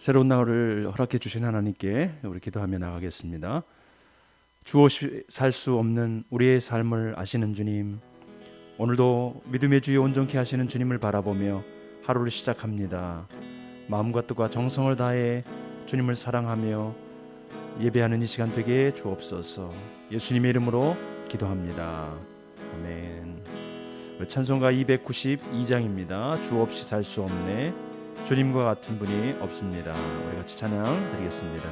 새로운 날을 허락해 주신 하나님께 우리 기도하며 나가겠습니다. 주 없이 살 수 없는 우리의 삶을 아시는 주님, 오늘도 믿음의 주에 온전케 하시는 주님을 바라보며 하루를 시작합니다. 마음과 뜻과 정성을 다해 주님을 사랑하며 예배하는 이 시간 되게 주옵소서. 예수님의 이름으로 기도합니다. 아멘. 찬송가 292장입니다. 주 없이 살 수 없네, 주님과 같은 분이 없습니다. 우리 같이 찬양 드리겠습니다.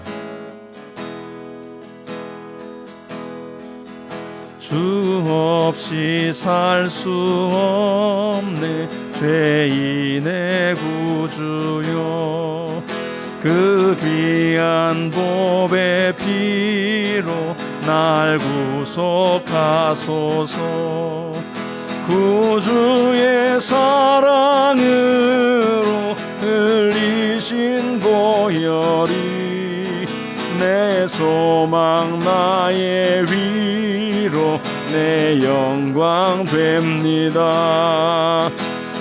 주 없이 살 수 없네, 죄인의 구주요. 그 귀한 보배 피로 날 구속하소서. 구주의 사랑으로 흘리신 보혈이 내 소망 나의 위로 내 영광 됩니다.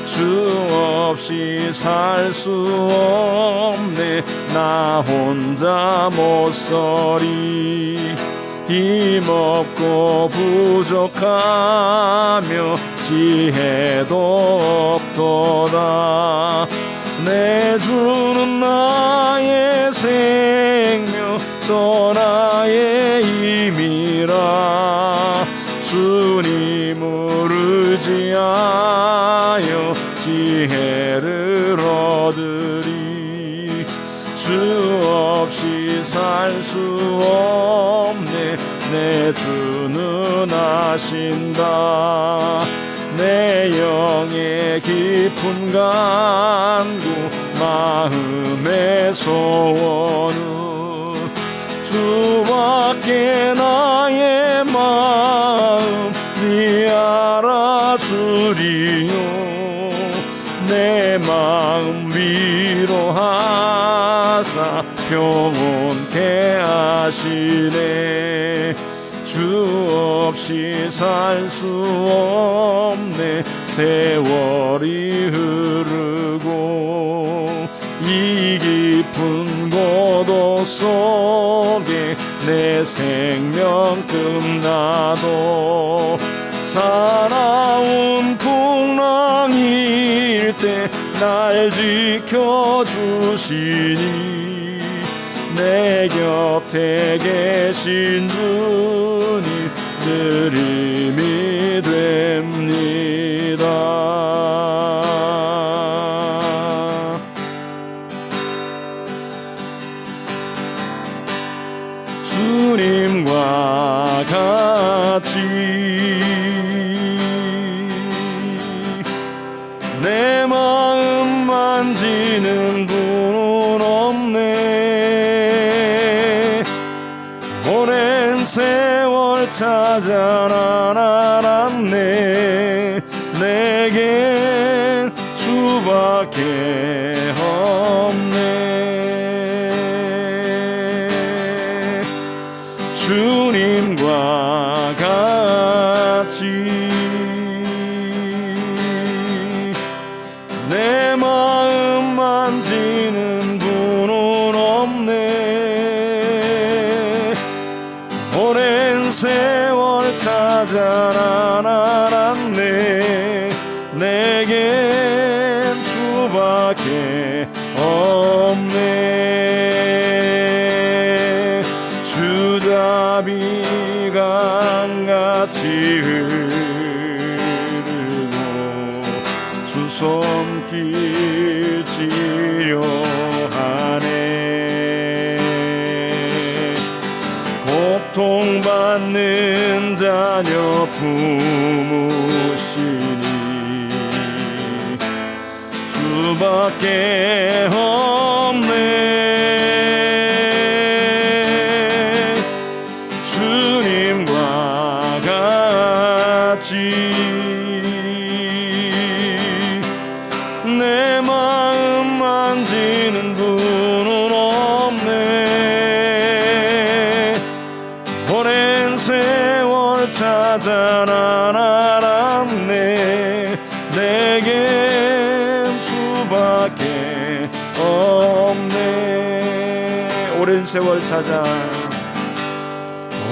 주 없이 살 수 없네, 나 혼자 못 서리. 힘없고 부족하며 지혜도 없도다. 내 주는 나의 생명 또 나의 힘이라. 주님을 의지하여 지혜를 얻으리. 주 없이 살 수 없네, 내 주는 아신다. 내 영의 깊은 간구 마음의 소원은 주밖에 나의 마음 네 알아주리요. 내 마음 위로하사 평온케 하시네. 주 없이 살 수 없네, 세월이 흐르고 이 깊은 고도 속에 내 생명 끝나도 사나운 풍랑일 때 날 지켜주시니. 내 곁에 계신 분이 늘 힘이 됩니다. 주님과 같이 내 마음 만지는 분은 없네. 오랜 세월 찾아 난 알았네, 내겐 주밖에 없네. 주님과 같이 내 마음 만지는 분은 없네. 오랜 세월 찾아 난 알았네, 내겐 주밖에 없네. 주잡이 강같이 흐르고 주 손길 치료하네. 고통받는 자녀 품으시니 주밖에 없네. 주님과 같이 내 마음 만지는 분은 없네. 오랜 세월 찾아 난 알았네, 내겐 주밖에 없네. 세월 찾아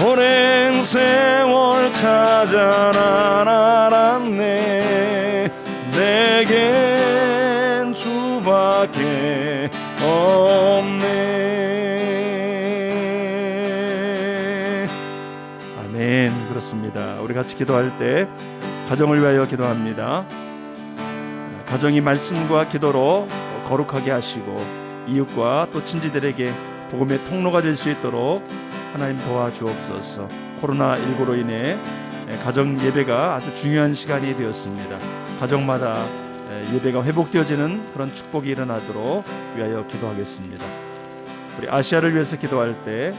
오랜 세월 찾아 난 알았네 내겐 주밖에 없네. 아멘. 그렇습니다. 우리 같이 기도할 때 가정을 위하여 기도합니다. 가정이 말씀과 기도로 거룩하게 하시고 이웃과 또 친지들에게 복음의 통로가 될 수 있도록 하나님 도와주옵소서. 코로나19로 인해 가정 예배가 아주 중요한 시간이 되었습니다. 가정마다 예배가 회복되어지는 그런 축복이 일어나도록 위하여 기도하겠습니다. 우리 아시아를 위해서 기도할 때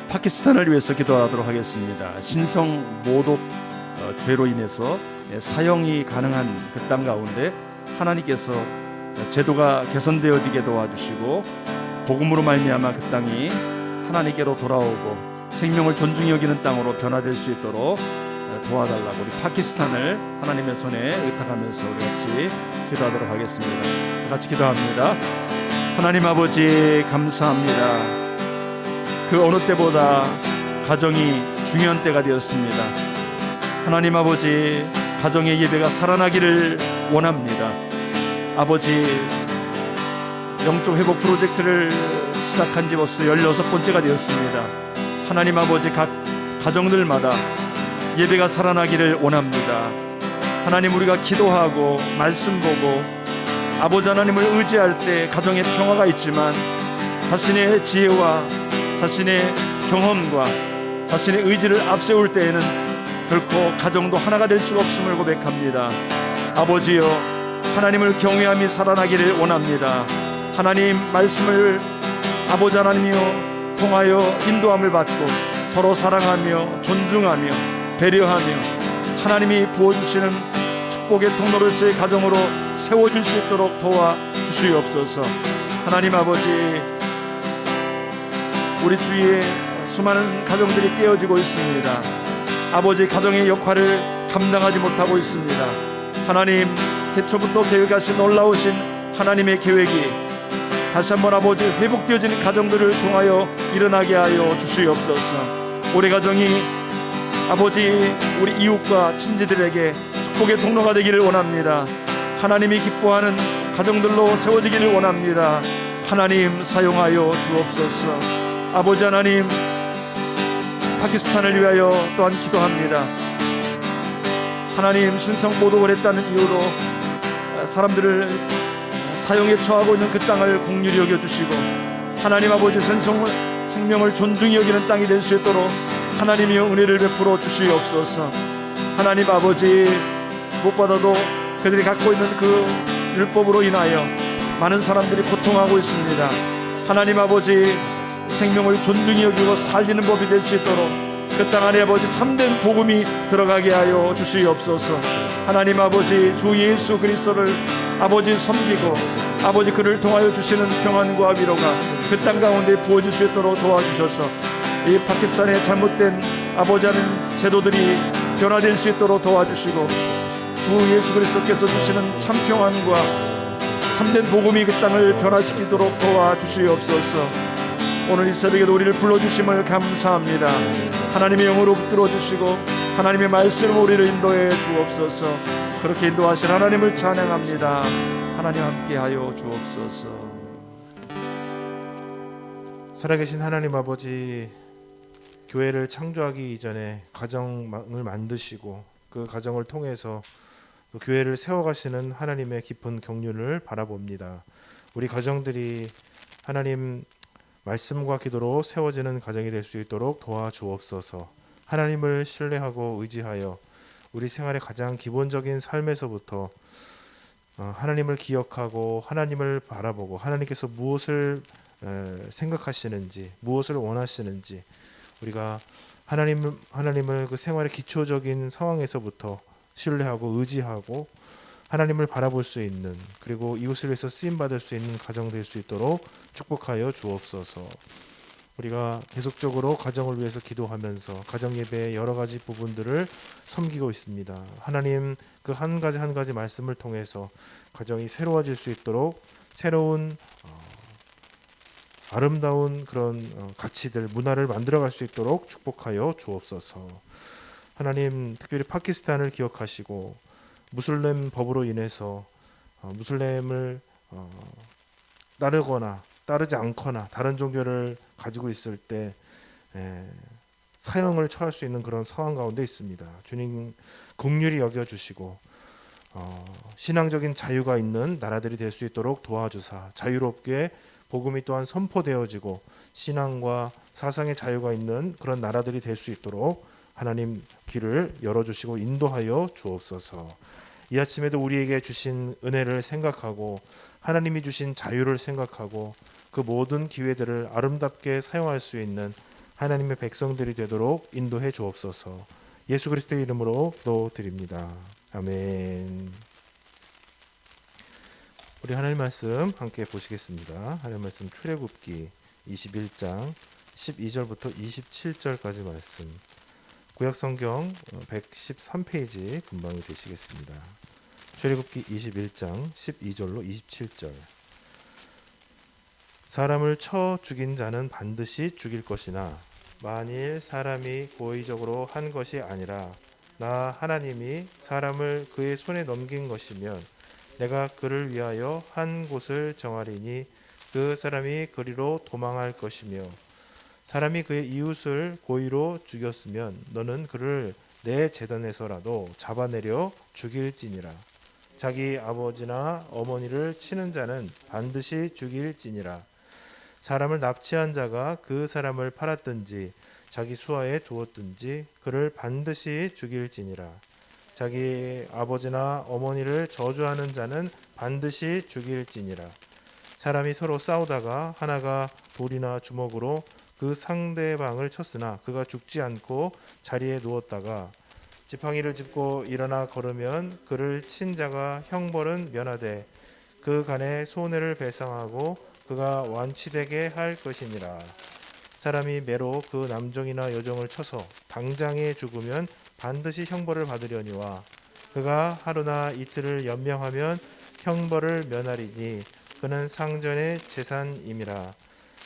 파키스탄을 위해서 기도하도록 하겠습니다. 신성 모독 죄로 인해서 사형이 가능한 그 땅 가운데 하나님께서 제도가 개선되어지게 도와주시고 복음으로 말미암아 그 땅이 하나님께로 돌아오고 생명을 존중히 여기는 땅으로 변화될 수 있도록 도와달라고 우리 파키스탄을 하나님의 손에 의탁하면서 우리 같이 기도하도록 하겠습니다. 같이 기도합니다. 하나님 아버지 감사합니다. 그 어느 때보다 가정이 중요한 때가 되었습니다. 하나님 아버지 가정의 예배가 살아나기를 원합니다. 아버지 영적 회복 프로젝트를 시작한 지 벌써 16번째가 되었습니다. 하나님 아버지 각 가정들마다 예배가 살아나기를 원합니다. 하나님 우리가 기도하고 말씀 보고 아버지 하나님을 의지할 때 가정에 평화가 있지만 자신의 지혜와 자신의 경험과 자신의 의지를 앞세울 때에는 결코 가정도 하나가 될 수가 없음을 고백합니다. 아버지여 하나님을 경외함이 살아나기를 원합니다. 하나님 말씀을 아버지 하나님이여 통하여 인도함을 받고 서로 사랑하며 존중하며 배려하며 하나님이 부어주시는 축복의 통로로서의 가정으로 세워질 수 있도록 도와주시옵소서. 하나님 아버지 우리 주위에 수많은 가정들이 깨어지고 있습니다. 아버지 가정의 역할을 감당하지 못하고 있습니다. 하나님 태초부터 계획하신 놀라우신 하나님의 계획이 다시 한번 아버지 회복되어지는 가정들을 통하여 일어나게 하여 주시옵소서. 우리 가정이 아버지 우리 이웃과 친지들에게 축복의 통로가 되기를 원합니다. 하나님이 기뻐하는 가정들로 세워지기를 원합니다. 하나님 사용하여 주옵소서. 아버지 하나님 파키스탄을 위하여 또한 기도합니다. 하나님 신성 모독을 했다는 이유로 사람들을 사형에 처하고 있는 그 땅을 긍휼히 여겨주시고 하나님 아버지 생명을 존중히 여기는 땅이 될 수 있도록 하나님이여 은혜를 베풀어 주시옵소서. 하나님 아버지 무엇보다도 그들이 갖고 있는 그 율법으로 인하여 많은 사람들이 고통하고 있습니다. 하나님 아버지 생명을 존중히 여기고 살리는 법이 될 수 있도록 그 땅 안에 아버지 참된 복음이 들어가게 하여 주시옵소서. 하나님 아버지 주 예수 그리스도를 아버지 섬기고 아버지 그를 통하여 주시는 평안과 위로가 그 땅 가운데 부어질 수 있도록 도와주셔서 이 파키스탄의 잘못된 아버지 하는 제도들이 변화될 수 있도록 도와주시고 주 예수 그리스도께서 주시는 참 평안과 참된 복음이 그 땅을 변화시키도록 도와주시옵소서. 오늘 이 새벽에도 우리를 불러주심을 감사합니다. 하나님의 영으로 붙들어 주시고 하나님의 말씀으로 우리를 인도해 주옵소서. 그렇게 인도하신 하나님을 찬양합니다. 하나님 함께하여 주옵소서. 살아계신 하나님 아버지, 교회를 창조하기 이전에 가정을 만드시고 그 가정을 통해서 또 교회를 세워가시는 하나님의 깊은 경륜을 바라봅니다. 우리 가정들이 하나님 말씀과 기도로 세워지는 가정이 될 수 있도록 도와주옵소서. 하나님을 신뢰하고 의지하여 우리 생활의 가장 기본적인 삶에서부터 하나님을 기억하고 하나님을 바라보고 하나님께서 무엇을 생각하시는지 무엇을 원하시는지 우리가 하나님을 그 생활의 기초적인 상황에서부터 신뢰하고 의지하고 하나님을 바라볼 수 있는 그리고 이웃을 위해서 쓰임받을 수 있는 가정 될 수 있도록 축복하여 주옵소서. 우리가 계속적으로 가정을 위해서 기도하면서 가정 예배의 여러 가지 부분들을 섬기고 있습니다. 하나님 그 한 가지 한 가지 말씀을 통해서 가정이 새로워질 수 있도록 새로운 아름다운 그런 가치들, 문화를 만들어갈 수 있도록 축복하여 주옵소서. 하나님, 특별히 파키스탄을 기억하시고 무슬림 법으로 인해서 무슬림을 따르거나 따르지 않거나 다른 종교를 가지고 있을 때 사형을 처할 수 있는 그런 상황 가운데 있습니다. 주님 긍휼히 여겨주시고 신앙적인 자유가 있는 나라들이 될 수 있도록 도와주사 자유롭게 복음이 또한 선포되어지고 신앙과 사상의 자유가 있는 그런 나라들이 될 수 있도록 하나님 귀를 열어주시고 인도하여 주옵소서. 이 아침에도 우리에게 주신 은혜를 생각하고 하나님이 주신 자유를 생각하고 그 모든 기회들을 아름답게 사용할 수 있는 하나님의 백성들이 되도록 인도해 주옵소서. 예수 그리스도의 이름으로 기도드립니다. 아멘. 우리 하나님 말씀 함께 보시겠습니다. 하나님 말씀 출애굽기 21장 12절부터 27절까지 말씀. 구약 성경 113페이지 금방이 되시겠습니다. 출애굽기 21장 12절로 27절. 사람을 쳐 죽인 자는 반드시 죽일 것이나 만일 사람이 고의적으로 한 것이 아니라 나 하나님이 사람을 그의 손에 넘긴 것이면 내가 그를 위하여 한 곳을 정하리니 그 사람이 그리로 도망할 것이며 사람이 그의 이웃을 고의로 죽였으면 너는 그를 내 제단에서라도 잡아내려 죽일지니라. 자기 아버지나 어머니를 치는 자는 반드시 죽일지니라. 사람을 납치한 자가 그 사람을 팔았든지 자기 수하에 두었든지 그를 반드시 죽일지니라. 자기 아버지나 어머니를 저주하는 자는 반드시 죽일지니라. 사람이 서로 싸우다가 하나가 돌이나 주먹으로 그 상대방을 쳤으나 그가 죽지 않고 자리에 누웠다가 지팡이를 짚고 일어나 걸으면 그를 친 자가 형벌은 면하되 그 간에 손해를 배상하고 그가 완치되게 할 것이니라. 사람이 매로 그 남종이나 여종을 쳐서 당장에 죽으면 반드시 형벌을 받으려니와 그가 하루나 이틀을 연명하면 형벌을 면하리니 그는 상전의 재산임이라.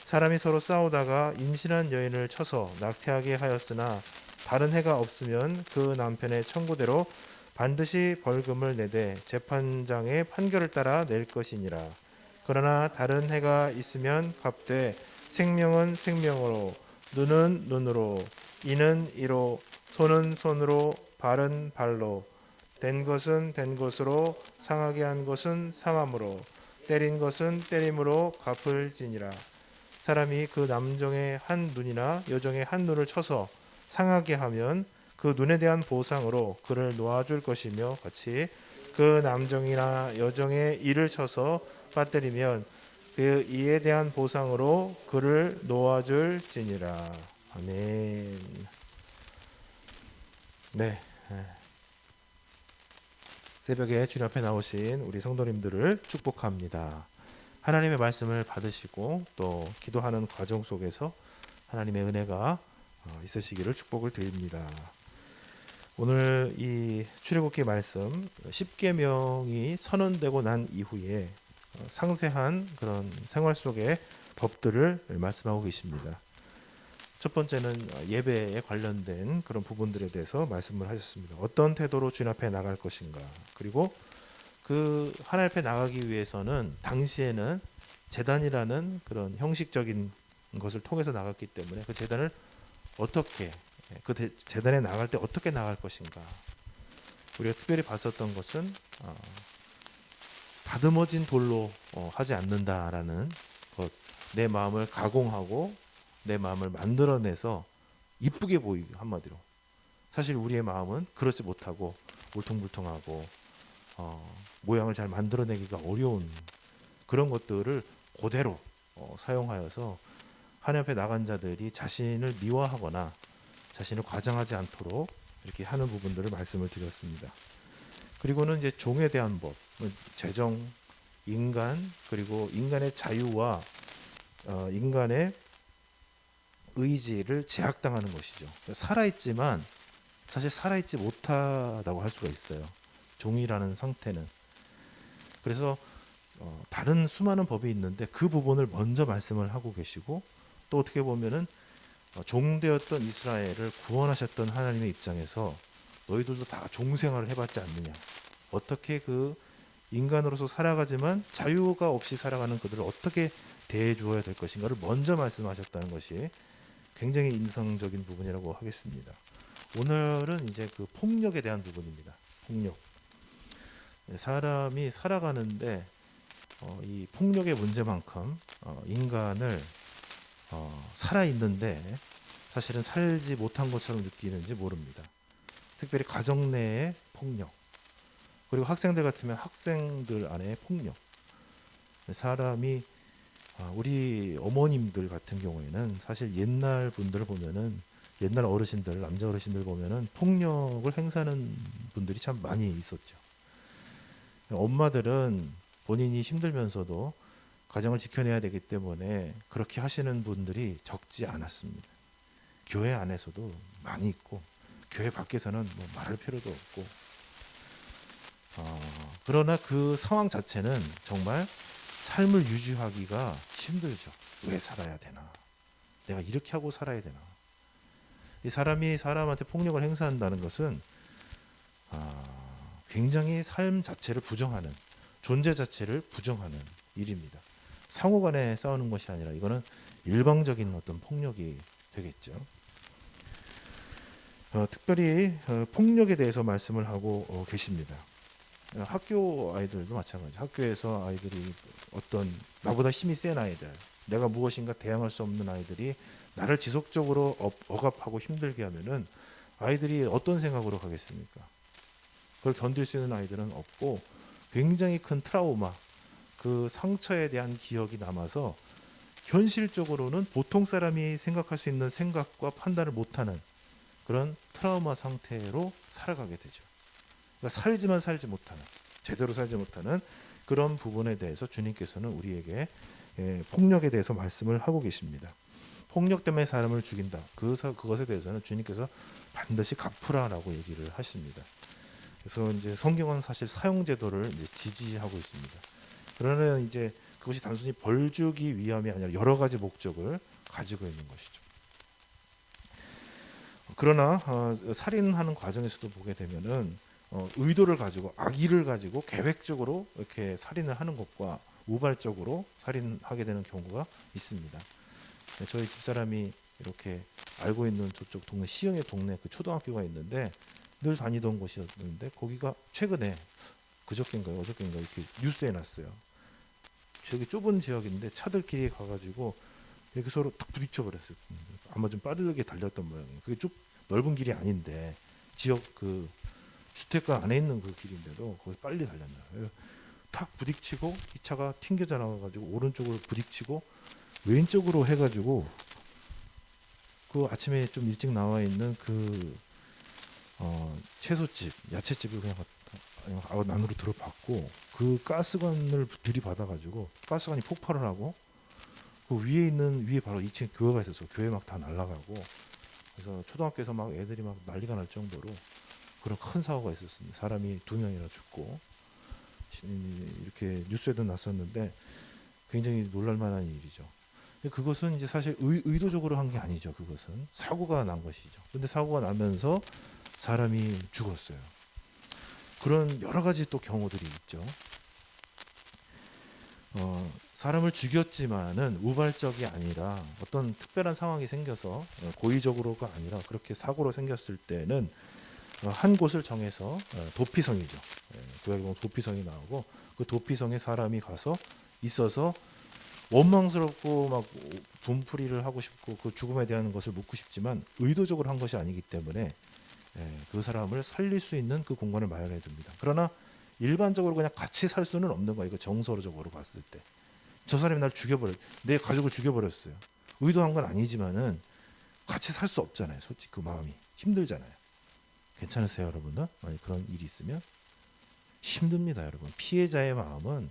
사람이 서로 싸우다가 임신한 여인을 쳐서 낙태하게 하였으나 다른 해가 없으면 그 남편의 청구대로 반드시 벌금을 내되 재판장의 판결을 따라 낼 것이니라. 그러나 다른 해가 있으면 갚되 생명은 생명으로, 눈은 눈으로, 이는 이로, 손은 손으로, 발은 발로, 된 것은 된 것으로, 상하게 한 것은 상함으로, 때린 것은 때림으로 갚을지니라. 사람이 그 남종의 한 눈이나 여종의 한 눈을 쳐서 상하게 하면 그 눈에 대한 보상으로 그를 놓아줄 것이며 같이 그 남종이나 여종의 이를 쳐서 빠뜨리면 그 이에 대한 보상으로 그를 놓아줄지니라. 아멘. 네. 새벽에 주님 앞에 나오신 우리 성도님들을 축복합니다. 하나님의 말씀을 받으시고 또 기도하는 과정 속에서 하나님의 은혜가 있으시기를 축복을 드립니다. 오늘 이 출애굽기 말씀 10계명이 선언되고 난 이후에 상세한 그런 생활 속의 법들을 말씀하고 계십니다. 첫 번째는 예배에 관련된 그런 부분들에 대해서 말씀을 하셨습니다. 어떤 태도로 주님 앞에 나갈 것인가. 그리고 그 하나님 앞에 나가기 위해서는 당시에는 제단이라는 그런 형식적인 것을 통해서 나갔기 때문에 그 제단을 어떻게 그 제단에 나갈 때 어떻게 나갈 것인가. 우리가 특별히 봤었던 것은 다듬어진 돌로 하지 않는다라는 것. 내 마음을 가공하고 내 마음을 만들어내서 이쁘게 보이기 한마디로. 사실 우리의 마음은 그렇지 못하고 울퉁불퉁하고 모양을 잘 만들어내기가 어려운 그런 것들을 그대로 사용하여서 하나님 앞에 나간 자들이 자신을 미화하거나 자신을 과장하지 않도록 이렇게 하는 부분들을 말씀을 드렸습니다. 그리고는 이제 종에 대한 법, 재정, 인간, 그리고 인간의 자유와 인간의 의지를 제약당하는 것이죠. 살아있지만 사실 살아있지 못하다고 할 수가 있어요. 종이라는 상태는. 그래서 다른 수많은 법이 있는데 그 부분을 먼저 말씀을 하고 계시고, 또 어떻게 보면은 종되었던 이스라엘을 구원하셨던 하나님의 입장에서 너희들도 다 종생활을 해봤지 않느냐, 어떻게 그 인간으로서 살아가지만 자유가 없이 살아가는 그들을 어떻게 대해 주어야 될 것인가를 먼저 말씀하셨다는 것이 굉장히 인상적인 부분이라고 하겠습니다. 오늘은 이제 그 폭력에 대한 부분입니다. 폭력. 사람이 살아가는데 이 폭력의 문제만큼 인간을 살아있는데 사실은 살지 못한 것처럼 느끼는지 모릅니다. 특별히 가정 내의 폭력, 그리고 학생들 같으면 학생들 안의 폭력. 사람이 우리 어머님들 같은 경우에는 사실 옛날 분들을 보면은, 옛날 어르신들, 남자 어르신들 보면은 폭력을 행사하는 분들이 참 많이 있었죠. 엄마들은 본인이 힘들면서도 가정을 지켜내야 되기 때문에 그렇게 하시는 분들이 적지 않았습니다. 교회 안에서도 많이 있고 교회 밖에서는 뭐 말할 필요도 없고, 그러나 그 상황 자체는 정말 삶을 유지하기가 힘들죠. 왜 살아야 되나? 내가 이렇게 하고 살아야 되나? 이 사람이 사람한테 폭력을 행사한다는 것은 굉장히 삶 자체를 부정하는, 존재 자체를 부정하는 일입니다. 상호간에 싸우는 것이 아니라 이거는 일방적인 어떤 폭력이 되겠죠. 특별히 폭력에 대해서 말씀을 하고 계십니다. 학교 아이들도 마찬가지. 학교에서 아이들이 어떤 나보다 힘이 센 아이들, 내가 무엇인가 대항할 수 없는 아이들이 나를 지속적으로 억압하고 힘들게 하면은 아이들이 어떤 생각으로 가겠습니까? 그걸 견딜 수 있는 아이들은 없고 굉장히 큰 트라우마, 그 상처에 대한 기억이 남아서 현실적으로는 보통 사람이 생각할 수 있는 생각과 판단을 못하는 그런 트라우마 상태로 살아가게 되죠. 그러니까 살지만 살지 못하는, 제대로 살지 못하는 그런 부분에 대해서 주님께서는 우리에게 폭력에 대해서 말씀을 하고 계십니다. 폭력 때문에 사람을 죽인다. 그것에 대해서는 주님께서 반드시 갚으라라고 얘기를 하십니다. 그래서 이제 성경은 사실 사형 제도를 이제 지지하고 있습니다. 그러나 이제 그것이 단순히 벌 주기 위함이 아니라 여러 가지 목적을 가지고 있는 것이죠. 그러나 살인하는 과정에서도 보게 되면은 의도를 가지고, 악의를 가지고 계획적으로 이렇게 살인을 하는 것과 우발적으로 살인하게 되는 경우가 있습니다. 저희 집사람이 이렇게 알고 있는 저쪽 동네, 시흥의 동네 그 초등학교가 있는데 늘 다니던 곳이었는데 거기가 최근에 그저께인가요 어저께인가 이렇게 뉴스에 났어요. 저기 좁은 지역인데 차들끼리 가가지고 이렇게 서로 탁 부딪혀 버렸어요. 아마 좀 빠르게 달렸던 모양이에요. 그게 좀 넓은 길이 아닌데 지역 그 주택가 안에 있는 그 길인데도 거기 빨리 달렸나. 탁 부딪히고 이 차가 튕겨져 나가가지고 오른쪽으로 부딪히고 왼쪽으로 해가지고 그 아침에 좀 일찍 나와 있는 그 채소집, 야채집을 그냥 안으로 들어봤고 그 가스관을 들이받아가지고 가스관이 폭발을 하고 그 위에 바로 2층 교회가 있어서 교회 막 다 날아가고, 그래서 초등학교에서 막 애들이 막 난리가 날 정도로 그런 큰 사고가 있었습니다. 사람이 2명이나 죽고 이렇게 뉴스에도 났었는데 굉장히 놀랄만한 일이죠. 그것은 이제 사실 의도적으로 한 게 아니죠. 그것은 사고가 난 것이죠. 근데 사고가 나면서 사람이 죽었어요. 그런 여러 가지 또 경우들이 있죠. 사람을 죽였지만은 우발적이 아니라 어떤 특별한 상황이 생겨서 고의적으로가 아니라 그렇게 사고로 생겼을 때는 한 곳을 정해서 도피성이죠. 구약에 보면 도피성이 나오고 그 도피성에 사람이 가서 있어서 원망스럽고 막 분풀이를 하고 싶고 그 죽음에 대한 것을 묻고 싶지만 의도적으로 한 것이 아니기 때문에 그 사람을 살릴 수 있는 그 공간을 마련해 둡니다. 그러나 일반적으로 그냥 같이 살 수는 없는 거예요. 이거 정서적으로 봤을 때 저 사람이 날 내 가족을 죽여버렸어요. 의도한 건 아니지만은 같이 살 수 없잖아요. 솔직히 그 마음이 힘들잖아요. 괜찮으세요, 여러분들? 아니 그런 일이 있으면 힘듭니다, 여러분. 피해자의 마음은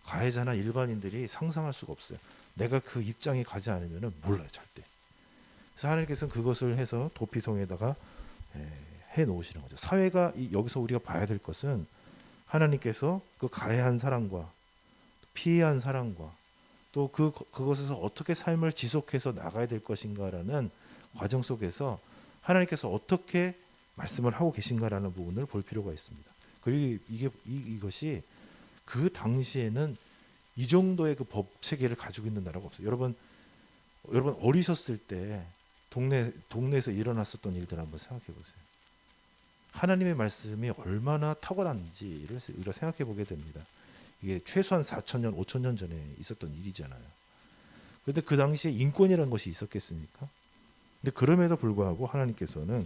가해자나 일반인들이 상상할 수가 없어요. 내가 그 입장에 가지 않으면 몰라요, 절대. 그래서 하나님께서는 그것을 해서 도피성에다가 해 놓으시는 거죠. 사회가 여기서 우리가 봐야 될 것은 하나님께서 그 가해한 사람과 피한 사랑과 또 그것에서 어떻게 삶을 지속해서 나가야 될 것인가라는 과정 속에서 하나님께서 어떻게 말씀을 하고 계신가라는 부분을 볼 필요가 있습니다. 그리고 이것이 그 당시에는 이 정도의 그 법 체계를 가지고 있는 나라가 없어요. 여러분 어리셨을 때 동네에서 일어났었던 일들 한번 생각해 보세요. 하나님의 말씀이 얼마나 탁월한지를 우리가 생각해 보게 됩니다. 이게 최소한 4,000년, 5,000년 전에 있었던 일이잖아요. 그런데 그 당시에 인권이라는 것이 있었겠습니까? 근데 그럼에도 불구하고 하나님께서는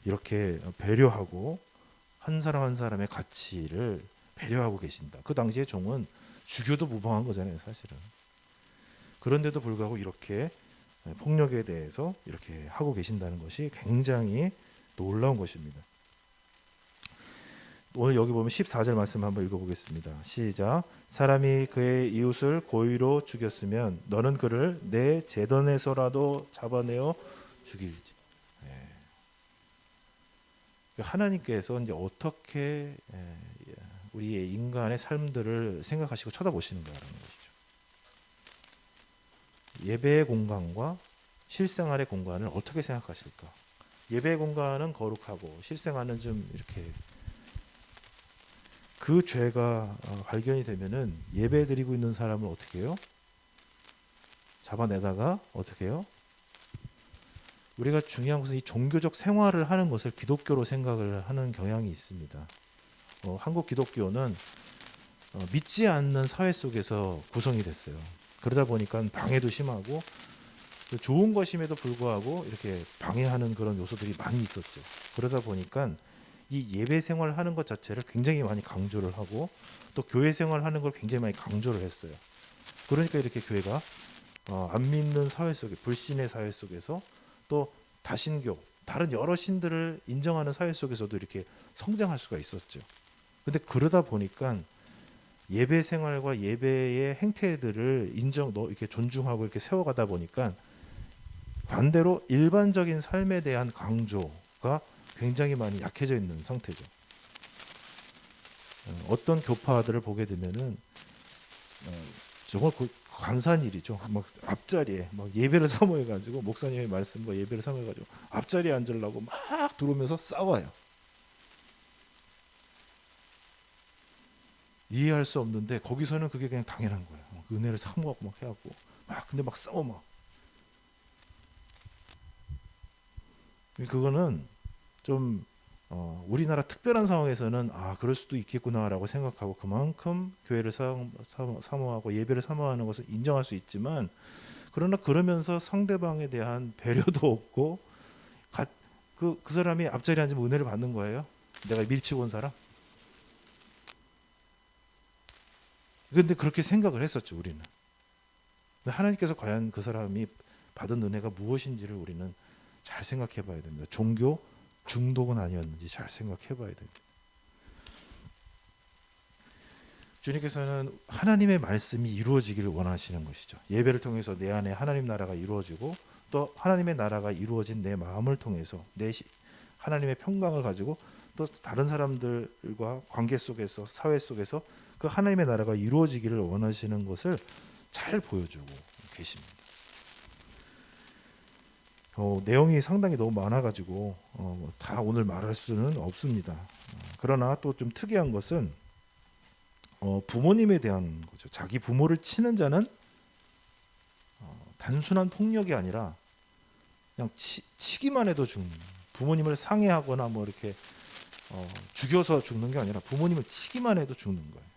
이렇게 배려하고 한 사람 한 사람의 가치를 배려하고 계신다. 그 당시에 종은 죽여도 무방한 거잖아요, 사실은. 그런데도 불구하고 이렇게 폭력에 대해서 이렇게 하고 계신다는 것이 굉장히 놀라운 것입니다. 오늘 여기 보면 14절 말씀 한번 읽어보겠습니다. 시작. 사람이 그의 이웃을 고의로 죽였으면 너는 그를 내 제던에서라도 잡아내어 죽일지. 하나님께서 이제 어떻게 우리의 인간의 삶들을 생각하시고 쳐다보시는가라는 것이죠. 예배의 공간과 실생활의 공간을 어떻게 생각하실까? 예배의 공간은 거룩하고 실생활은 좀 이렇게 그 죄가 발견이 되면은 예배 드리고 있는 사람을 어떻게 해요? 잡아내다가 어떻게 해요? 우리가 중요한 것은 이 종교적 생활을 하는 것을 기독교로 생각을 하는 경향이 있습니다. 한국 기독교는 믿지 않는 사회 속에서 구성이 됐어요. 그러다 보니까 방해도 심하고 좋은 것임에도 불구하고 이렇게 방해하는 그런 요소들이 많이 있었죠. 그러다 보니까 이 예배 생활을 하는 것 자체를 굉장히 많이 강조를 하고 또 교회 생활을 하는 걸 굉장히 많이 강조를 했어요. 그러니까 이렇게 교회가 안 믿는 사회 속에, 불신의 사회 속에서 또 다신교, 다른 여러 신들을 인정하는 사회 속에서도 이렇게 성장할 수가 있었죠. 근데 그러다 보니까 예배 생활과 예배의 행태들을 이렇게 존중하고 이렇게 세워가다 보니까 반대로 일반적인 삶에 대한 강조가 굉장히 많이 약해져 있는 상태죠. 어떤 교파들을 보게 되면은 정말 감사한 일이죠. 막 앞자리에 막 예배를 사모해가지고 목사님의 말씀과 예배를 사모해가지고 앞자리에 앉으려고 막 들어오면서 싸워요. 이해할 수 없는데 거기서는 그게 그냥 당연한 거예요. 은혜를 사모하고 막 해갖고 근데 막 싸워 막. 그거는 좀 우리나라 특별한 상황에서는 그럴 수도 있겠구나라고 생각하고 그만큼 교회를 사모하고 예배를 사모하는 것을 인정할 수 있지만 그러나 그러면서 상대방에 대한 배려도 없고 그 사람이 앞자리에 앉으면 은혜를 받는 거예요. 내가 밀치고 온 사람. 그런데 그렇게 생각을 했었죠, 우리는. 하나님께서 과연 그 사람이 받은 은혜가 무엇인지를 우리는 잘 생각해 봐야 됩니다. 종교 중독은 아니었는지 잘 생각해 봐야 됩니다. 주님께서는 하나님의 말씀이 이루어지기를 원하시는 것이죠. 예배를 통해서 내 안에 하나님 나라가 이루어지고 또 하나님의 나라가 이루어진 내 마음을 통해서 하나님의 평강을 가지고 또 다른 사람들과 관계 속에서 사회 속에서 그 하나님의 나라가 이루어지기를 원하시는 것을 잘 보여주고 계십니다. 내용이 상당히 너무 많아가지고 다 오늘 말할 수는 없습니다. 그러나 또 좀 특이한 것은 부모님에 대한 거죠. 자기 부모를 치는 자는 단순한 폭력이 아니라 그냥 치기만 해도 죽는, 부모님을 상해하거나 뭐 이렇게 죽여서 죽는 게 아니라 부모님을 치기만 해도 죽는 거예요.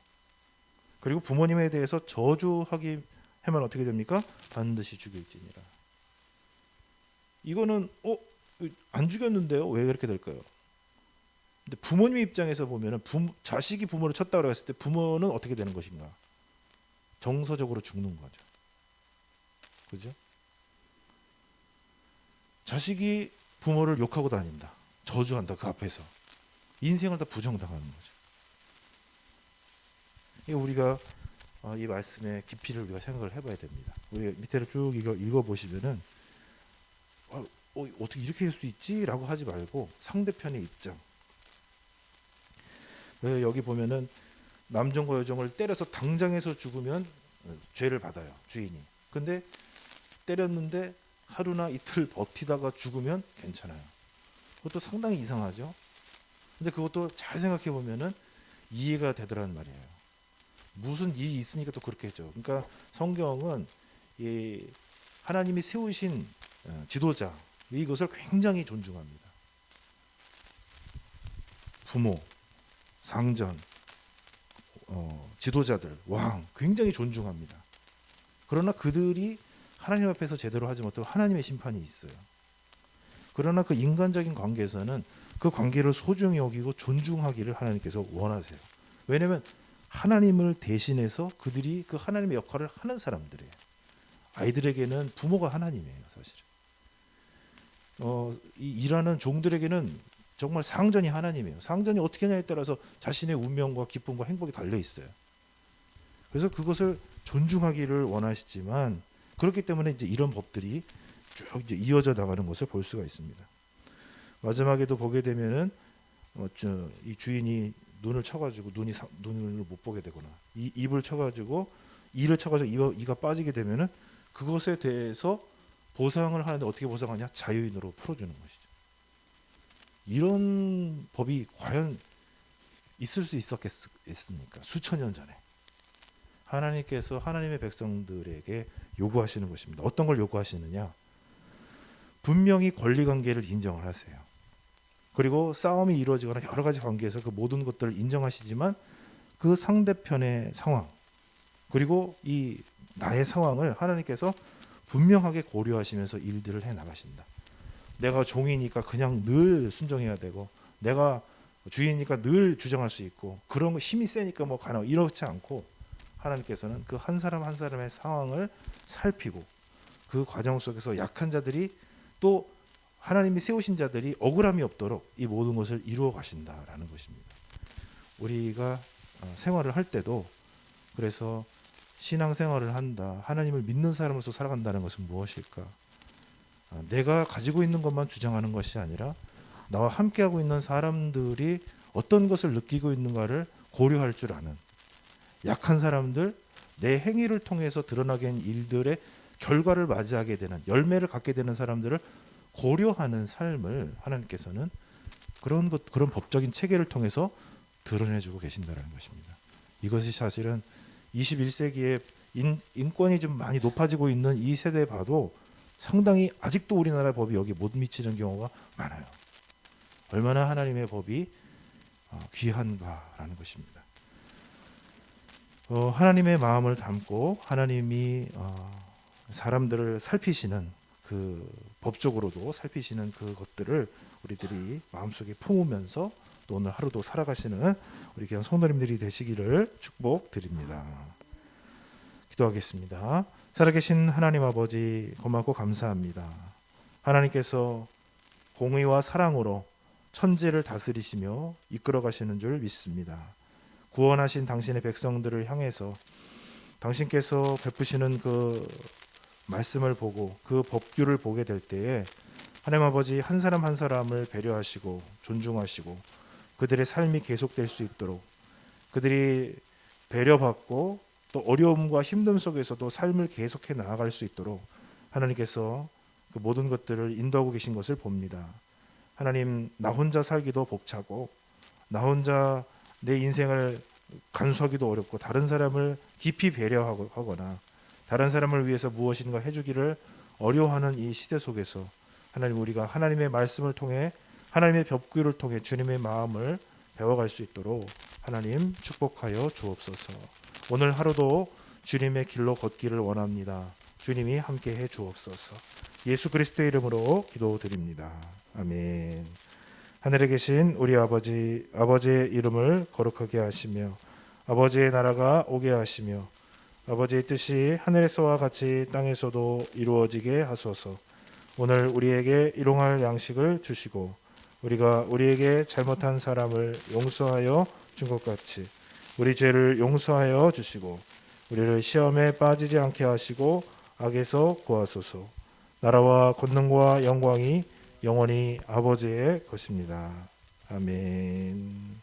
그리고 부모님에 대해서 저주하기 하면 어떻게 됩니까? 반드시 죽일지니라. 이거는 안 죽였는데요? 왜 그렇게 될까요? 근데 부모님의 입장에서 보면은 자식이 부모를 쳤다고 했을 때 부모는 어떻게 되는 것인가? 정서적으로 죽는 거죠. 그죠? 자식이 부모를 욕하고 다닌다. 저주한다. 그 앞에서. 인생을 다 부정당하는 거죠. 우리가 이 말씀의 깊이를 우리가 생각을 해봐야 됩니다. 우리 밑에를 쭉 읽어보시면은 어떻게 이렇게 할 수 있지? 라고 하지 말고 상대편의 입장. 여기 보면은 남종과 여종을 때려서 당장에서 죽으면 죄를 받아요, 주인이. 근데 때렸는데 하루나 이틀 버티다가 죽으면 괜찮아요. 그것도 상당히 이상하죠. 근데 그것도 잘 생각해 보면은 이해가 되더라는 말이에요. 무슨 일이 있으니까 또 그렇게 했죠. 그러니까 성경은 이 하나님이 세우신 지도자, 이것을 굉장히 존중합니다. 부모, 상전, 지도자들, 왕 굉장히 존중합니다. 그러나 그들이 하나님 앞에서 제대로 하지 못하고 하나님의 심판이 있어요. 그러나 그 인간적인 관계에서는 그 관계를 소중히 여기고 존중하기를 하나님께서 원하세요. 왜냐하면 하나님을 대신해서 그들이 그 하나님의 역할을 하는 사람들이에요. 아이들에게는 부모가 하나님이에요, 사실은. 이 일하는 종들에게는 정말 상전이 하나님이에요. 상전이 어떻게 하냐에 따라서 자신의 운명과 기쁨과 행복이 달려 있어요. 그래서 그것을 존중하기를 원하시지만 그렇기 때문에 이제 이런 법들이 쭉 이제 이어져 나가는 것을 볼 수가 있습니다. 마지막에도 보게 되면은 이 주인이 눈을 쳐가지고 눈을 못 보게 되거나 입을 쳐가지고 이를 쳐가지고 이가 빠지게 되면은 그것에 대해서 보상을 하는데 어떻게 보상하냐? 자유인으로 풀어주는 것이죠. 이런 법이 과연 있을 수 있었겠습니까? 수천 년 전에 하나님께서 하나님의 백성들에게 요구하시는 것입니다. 어떤 걸 요구하시느냐? 분명히 권리관계를 인정을 하세요. 그리고 싸움이 이루어지거나 여러 가지 관계에서 그 모든 것들을 인정하시지만 그 상대편의 상황 그리고 이 나의 상황을 하나님께서 분명하게 고려하시면서 일들을 해나가신다. 내가 종이니까 그냥 늘 순종해야 되고 내가 주인이니까 늘 주장할 수 있고 그런 거 힘이 세니까 뭐 가능 이렇지 않고 하나님께서는 그 한 사람 한 사람의 상황을 살피고 그 과정 속에서 약한 자들이 또 하나님이 세우신 자들이 억울함이 없도록 이 모든 것을 이루어 가신다라는 것입니다. 우리가 생활을 할 때도 그래서 신앙생활을 한다. 하나님을 믿는 사람으로서 살아간다는 것은 무엇일까? 내가 가지고 있는 것만 주장하는 것이 아니라 나와 함께하고 있는 사람들이 어떤 것을 느끼고 있는가를 고려할 줄 아는 약한 사람들, 내 행위를 통해서 드러나게 된 일들의 결과를 맞이하게 되는 열매를 갖게 되는 사람들을 고려하는 삶을 하나님께서는 그런 법적인 체계를 통해서 드러내주고 계신다는 것입니다. 이것이 사실은 21세기에 인권이 좀 많이 높아지고 있는 이 세대에 봐도 상당히 아직도 우리나라 법이 여기 못 미치는 경우가 많아요. 얼마나 하나님의 법이 귀한가라는 것입니다. 하나님의 마음을 담고 하나님이 사람들을 살피시는 그 법적으로도 살피시는 그것들을 우리들이 마음속에 품으면서 또 오늘 하루도 살아가시는 우리 귀한 성도님들이 되시기를 축복드립니다. 기도하겠습니다. 살아계신 하나님 아버지 고맙고 감사합니다. 하나님께서 공의와 사랑으로 천지를 다스리시며 이끌어 가시는 줄 믿습니다. 구원하신 당신의 백성들을 향해서 당신께서 베푸시는 그 말씀을 보고 그 법규를 보게 될 때에 하나님 아버지 한 사람 한 사람을 배려하시고 존중하시고 그들의 삶이 계속될 수 있도록 그들이 배려받고 또 어려움과 힘듦 속에서도 삶을 계속해 나아갈 수 있도록 하나님께서 그 모든 것들을 인도하고 계신 것을 봅니다. 하나님, 나 혼자 살기도 벅차고 나 혼자 내 인생을 간수하기도 어렵고 다른 사람을 깊이 배려하거나 다른 사람을 위해서 무엇인가 해주기를 어려워하는 이 시대 속에서 하나님, 우리가 하나님의 말씀을 통해 하나님의 법규를 통해 주님의 마음을 배워갈 수 있도록 하나님 축복하여 주옵소서. 오늘 하루도 주님의 길로 걷기를 원합니다. 주님이 함께해 주옵소서. 예수 그리스도의 이름으로 기도드립니다. 아멘. 하늘에 계신 우리 아버지, 아버지의 이름을 거룩하게 하시며 아버지의 나라가 오게 하시며 아버지의 뜻이 하늘에서와 같이 땅에서도 이루어지게 하소서. 오늘 우리에게 일용할 양식을 주시고 우리가 우리에게 잘못한 사람을 용서하여 준 것 같이 우리 죄를 용서하여 주시고 우리를 시험에 빠지지 않게 하시고 악에서 구하소서. 나라와 권능과 영광이 영원히 아버지의 것입니다. 아멘.